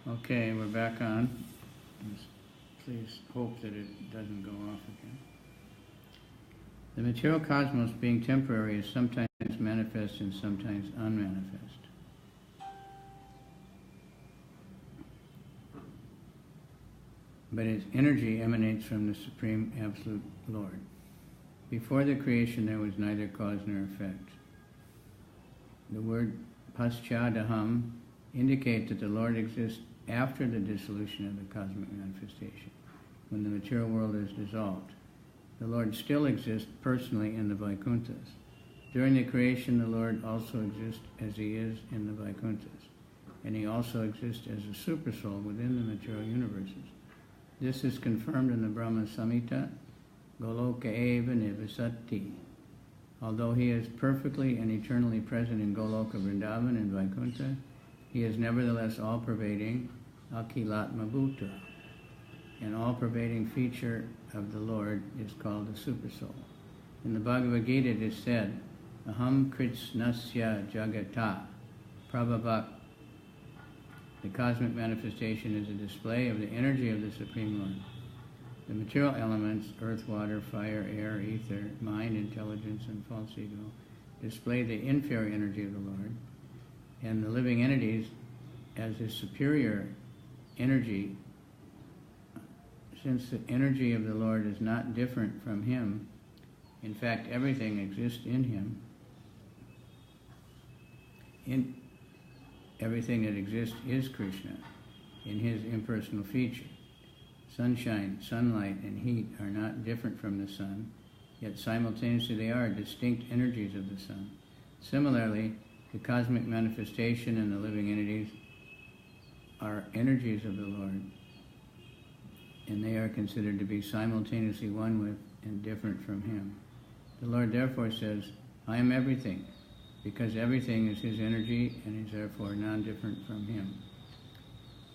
Okay, we're back on. Please hope that it doesn't go off again. The material cosmos, being temporary, is sometimes manifest and sometimes unmanifest. But its energy emanates from the Supreme Absolute Lord. Before the creation there was neither cause nor effect. The word paschadaham indicates that the Lord exists after the dissolution of the cosmic manifestation, when the material world is dissolved. The Lord still exists personally in the Vaikunthas. During the creation, the Lord also exists as he is in the Vaikunthas, and he also exists as a supersoul within the material universes. This is confirmed in the Brahma Samhita, Goloka eva nivasati. Although he is perfectly and eternally present in Goloka Vrindavan and Vaikuntha, he is nevertheless all-pervading, Akilatma Bhuta. An all-pervading feature of the Lord is called the Supersoul. In the Bhagavad Gita it is said, Aham Kritsnasya Jagata Prabhavak. The cosmic manifestation is a display of the energy of the Supreme Lord. The material elements, earth, water, fire, air, ether, mind, intelligence, and false ego, display the inferior energy of the Lord, and the living entities as his superior energy. Since the energy of the Lord is not different from him, in fact everything exists in him, everything that exists is Krishna in his impersonal feature. Sunshine, sunlight, and heat are not different from the sun, yet simultaneously they are distinct energies of the sun. Similarly, the cosmic manifestation and the living entities are energies of the Lord, and they are considered to be simultaneously one with and different from him. The Lord therefore says, I am everything, because everything is his energy and is therefore non-different from him.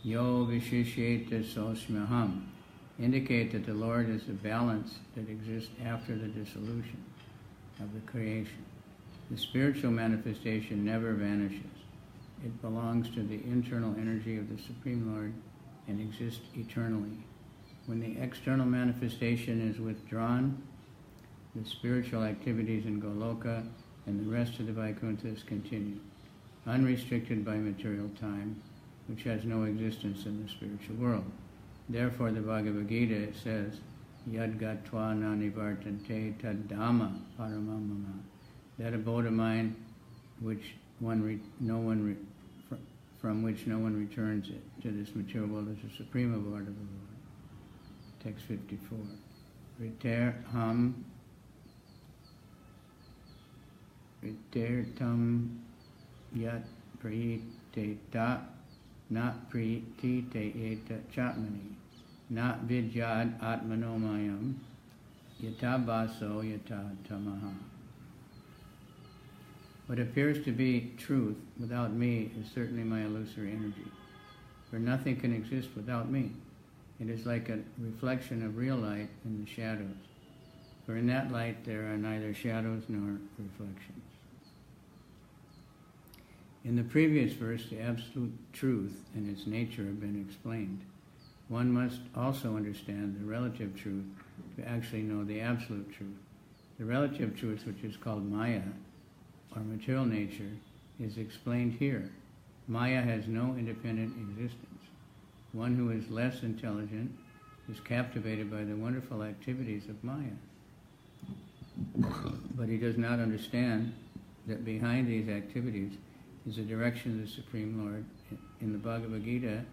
Yo vishishyeta sosmaham indicate that the Lord is the balance that exists after the dissolution of the creation. The spiritual manifestation never vanishes. It belongs to the internal energy of the Supreme Lord and exists eternally. When the external manifestation is withdrawn, the spiritual activities in Goloka and the rest of the Vaikunthas continue, unrestricted by material time, which has no existence in the spiritual world. Therefore, the Bhagavad Gita says, Yad gatva nanivartante tad dhamma paramamama. That abode of mind from which no one returns to this material world is the supreme abode of the Lord. Text 54. Ritertam yat priyiteta na priyite eta chatmani na vidyad atmanomayam yata baso yata tamaha. What appears to be truth without me is certainly my illusory energy, for nothing can exist without me. It is like a reflection of real light in the shadows, for in that light there are neither shadows nor reflections. In the previous verse, the absolute truth and its nature have been explained. One must also understand the relative truth to actually know the absolute truth. The relative truth, which is called Maya, or material nature, is explained here. Maya has no independent existence. One who is less intelligent is captivated by the wonderful activities of Maya. But he does not understand that behind these activities is the direction of the Supreme Lord. In the Bhagavad Gita,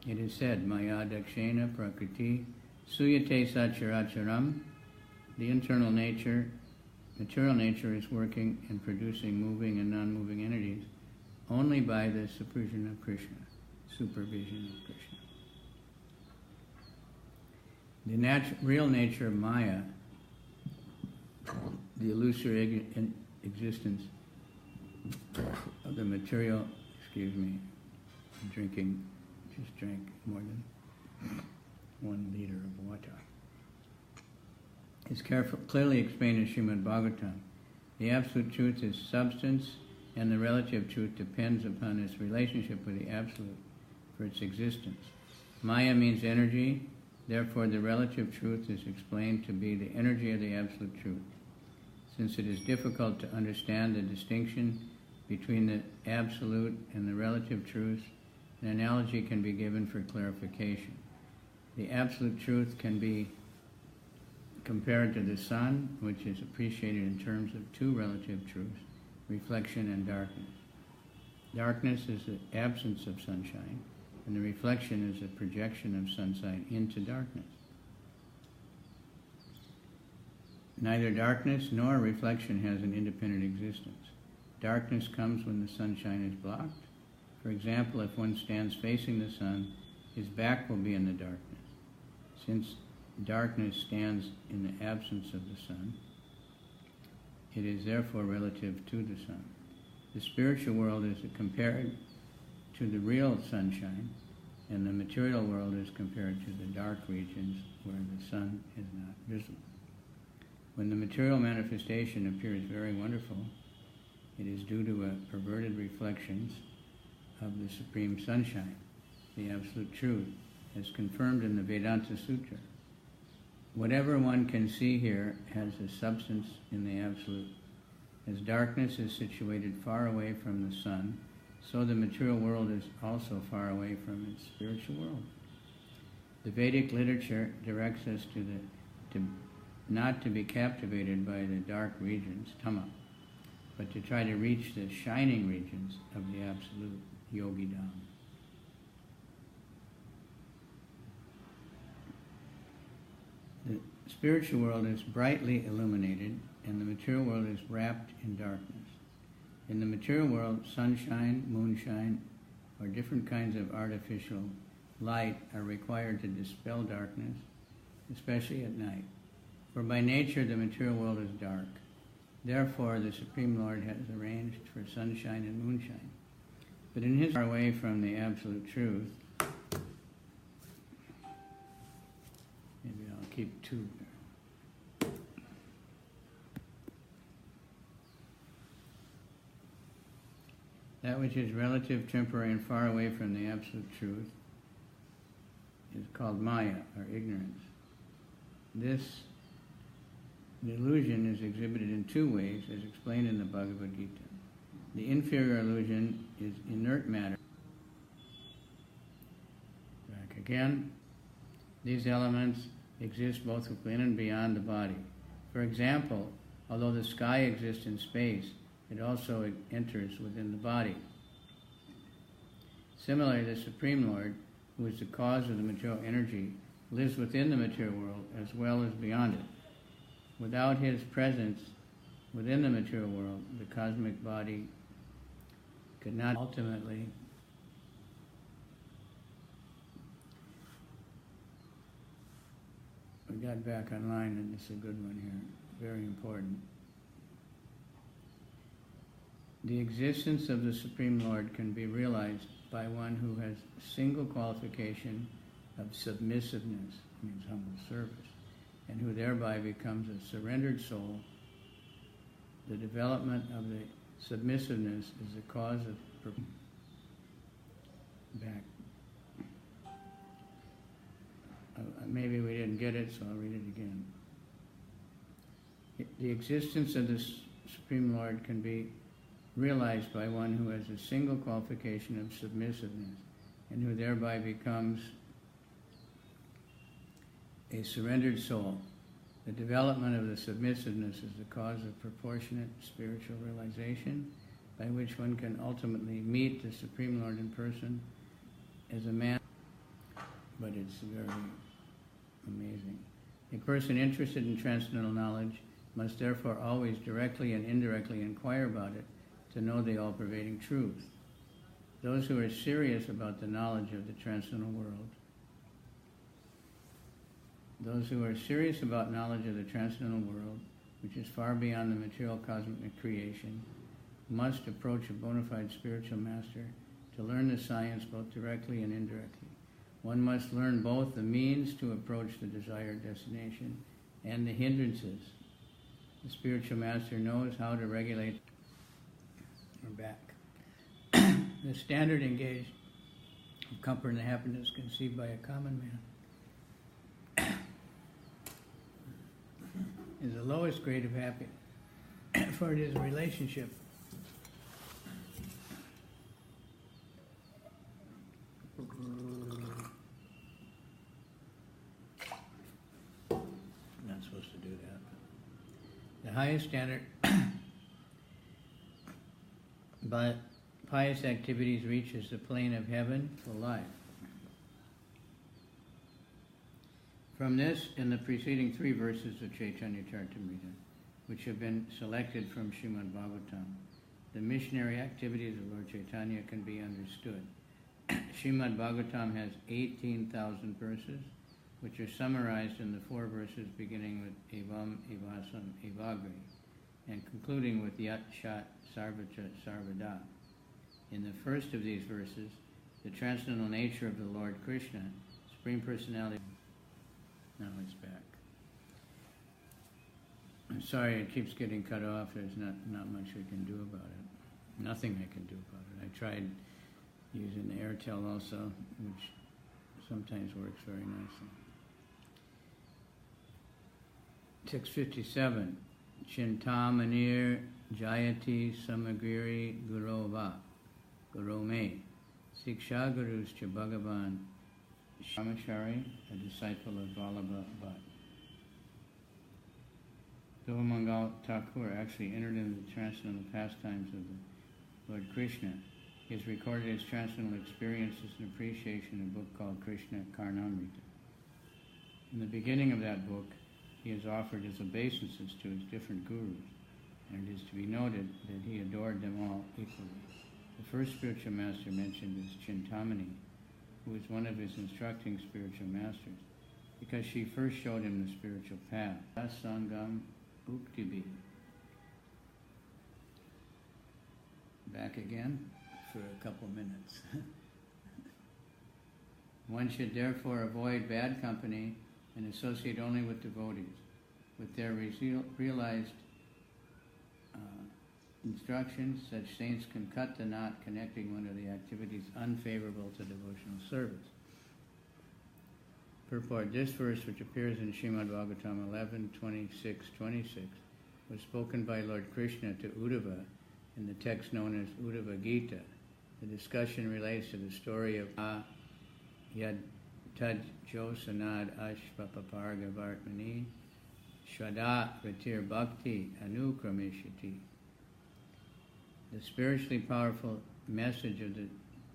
it is said, Maya dakshena prakriti suyate sacharacharam. The internal nature, material nature, is working and producing moving and non-moving entities only by the supervision of Krishna. The real nature of Maya, the illusory existence of the material, just drank more than 1 liter of water. It's clearly explained in Srimad Bhagavatam. The absolute truth is substance, and the relative truth depends upon its relationship with the absolute. for its existence. Maya means energy, therefore the relative truth is explained to be the energy of the absolute truth. Since it is difficult to understand the distinction between the absolute and the relative truths, an analogy can be given for clarification. The absolute truth can be compared to the sun, which is appreciated in terms of two relative truths, reflection and darkness. Darkness is the absence of sunshine, and the reflection is a projection of sunshine into darkness. Neither darkness nor reflection has an independent existence. Darkness comes when the sunshine is blocked. For example, if one stands facing the sun, his back will be in the darkness. Since darkness stands in the absence of the sun, it is therefore relative to the sun. The spiritual world is compared to the real sunshine, and the material world is compared to the dark regions where the sun is not visible. When the material manifestation appears very wonderful, it is due to perverted reflections of the Supreme Sunshine, the Absolute Truth, as confirmed in the Vedanta Sutra. Whatever one can see here has a substance in the Absolute. As darkness is situated far away from the sun, so the material world is also far away from its spiritual world. The Vedic literature directs us not to be captivated by the dark regions, tama, but to try to reach the shining regions of the absolute yogi dham. The spiritual world is brightly illuminated, and the material world is wrapped in darkness. In the material world, sunshine, moonshine, or different kinds of artificial light are required to dispel darkness, especially at night. For by nature the material world is dark. Therefore the Supreme Lord has arranged for sunshine and moonshine. But in his far away from the Absolute Truth, maybe I'll keep two there. That which is relative, temporary, and far away from the Absolute Truth is called Maya, or ignorance. This illusion is exhibited in two ways, as explained in the Bhagavad Gita. The inferior illusion is inert matter. Back again. These elements exist both within and beyond the body. For example, although the sky exists in space, it also enters within the body. Similarly, the Supreme Lord, who is the cause of the material energy, lives within the material world as well as beyond it. Without his presence within the material world, the cosmic body could not ultimately we got back online, and it's a good one here, very important. The existence of the Supreme Lord can be realized by one who has single qualification of submissiveness, means humble service, and who thereby becomes a surrendered soul. The development of the submissiveness is the cause of back. Maybe we didn't get it, so I'll read it again. The existence of the Supreme Lord can be realized by one who has a single qualification of submissiveness, and who thereby becomes a surrendered soul. The development of the submissiveness is the cause of proportionate spiritual realization, by which one can ultimately meet the Supreme Lord in person as a man. But it's very amazing. A person interested in transcendental knowledge must therefore always directly and indirectly inquire about it to know the all-pervading truth. Those who are serious about the knowledge of the transcendental world, those who are serious about knowledge of the transcendental world, which is far beyond the material cosmic creation, must approach a bona fide spiritual master to learn the science both directly and indirectly. One must learn both the means to approach the desired destination and the hindrances. The spiritual master knows how to regulate. We're back. The standard engaged comfort and happiness conceived by a common man is the lowest grade of happiness, for it is a relationship. Not supposed to do that. The highest standard but pious activities reaches the plane of heaven for life. From this and the preceding 3 verses of Caitanya Caritamrita, which have been selected from Srimad Bhagavatam, the missionary activities of Lord Chaitanya can be understood. Srimad Bhagavatam has 18,000 verses, which are summarized in the 4 verses beginning with Evam, Evasam, Evagri, and concluding with Yat, Shat, Sarvacha, Sarvada. In the first of these verses, the transcendental nature of the Lord Krishna, Supreme Personality. Now it's back. I'm sorry, it keeps getting cut off. There's not much we can do about it. Nothing I can do about it. I tried using the Airtel also, which sometimes works very nicely. Text 57. Chintamanir Jayati Samagiri Gurova Gurome Siksha Gurus Cha Bhagavan Shamachari, a disciple of Vallabha Bhatt. Devamangal Thakur actually entered into the transcendental pastimes of the Lord Krishna. He has recorded his transcendental experiences and appreciation in a book called Krishna Karnamrita. In the beginning of that book, he has offered his obeisances to his different gurus, and it is to be noted that he adored them all equally. The first spiritual master mentioned is Chintamani, who was one of his instructing spiritual masters, because she first showed him the spiritual path. Sangam Uktibi. Back again for a couple minutes. One should therefore avoid bad company and associate only with devotees. With their realized instructions, such saints can cut the knot connecting one of the activities unfavorable to devotional service. Purport: this verse, which appears in Srimad Bhagavatam 11:26-26, was spoken by Lord Krishna to Uddhava in the text known as Uddhava Gita. The discussion relates to the story of Yad Tad Josanad Ashpapaparga Vartmani Shraddha Ratir Bhakti Anukramishati. The spiritually powerful message of the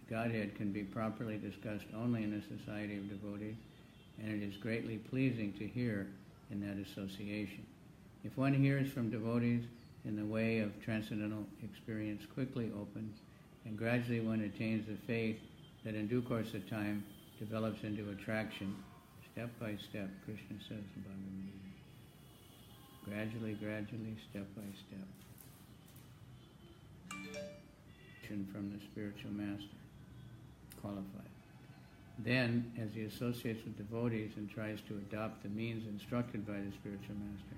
Godhead can be properly discussed only in the society of devotees, and it is greatly pleasing to hear in that association. If one hears from devotees, then the way of transcendental experience quickly opens, and gradually one attains the faith that in due course of time develops into attraction, step by step, Krishna says in Bhagavad Gita. Gradually, step by step. From the spiritual master, qualified. Then, as he associates with devotees and tries to adopt the means instructed by the spiritual master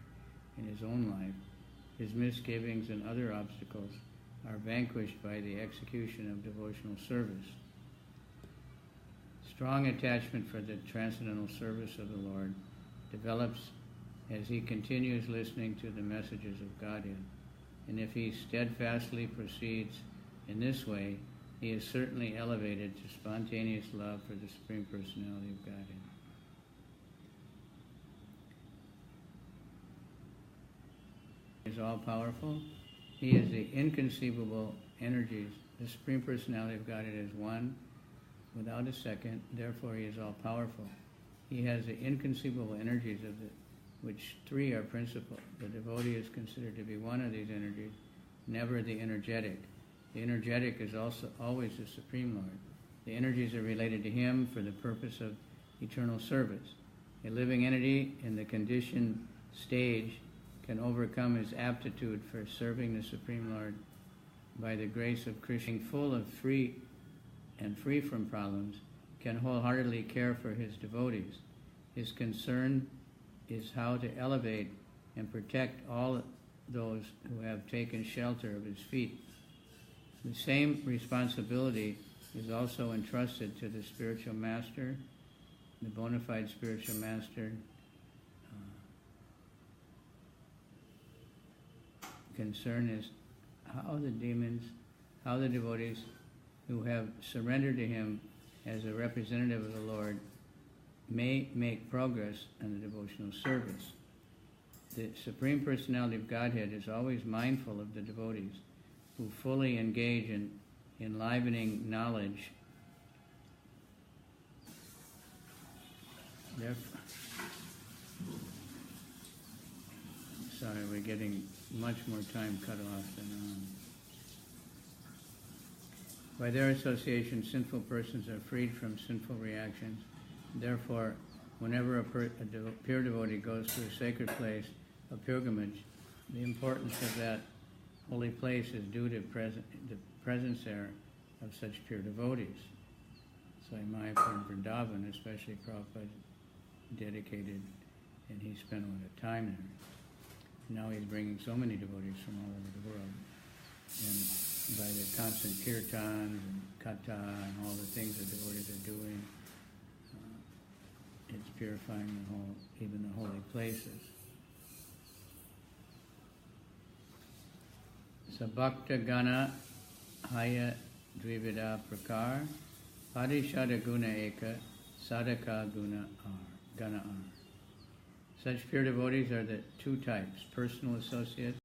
in his own life, his misgivings and other obstacles are vanquished by the execution of devotional service. Strong attachment for the transcendental service of the Lord develops as he continues listening to the messages of Godhead, and if he steadfastly proceeds in this way, he is certainly elevated to spontaneous love for the Supreme Personality of Godhead. He is all-powerful. He is the inconceivable energies. The Supreme Personality of Godhead is one, without a second. Therefore, he is all-powerful. He has the inconceivable energies of which 3 are principal. The devotee is considered to be one of these energies, never the energetic. The energetic is also always the Supreme Lord. The energies are related to him for the purpose of eternal service. A living entity in the conditioned stage can overcome his aptitude for serving the Supreme Lord by the grace of Krishna. Full of free from problems, can wholeheartedly care for his devotees. His concern is how to elevate and protect all those who have taken shelter of his feet. The same responsibility is also entrusted to the spiritual master, the bona fide spiritual master. Concern is how the demons, how the devotees who have surrendered to him as a representative of the Lord may make progress in the devotional service. The Supreme Personality of Godhead is always mindful of the devotees who fully engage in enlivening knowledge. Therefore, sorry, we're getting much more time cut off than by their association, sinful persons are freed from sinful reactions. Therefore, whenever a pure devotee goes to a sacred place, a pilgrimage, the importance of that holy place is due to the presence there of such pure devotees. So in Mayapur and Vrindavan, especially Prabhupada dedicated, and he spent a lot of time there. Now he's bringing so many devotees from all over the world. And by the constant kirtans and kata and all the things the devotees are doing, it's purifying even the holy places. Sabhakta Gana Haya Dvivida Prakar Parishada Guna Eka Sadhaka Gana Ar. Such pure devotees are the two types, personal associates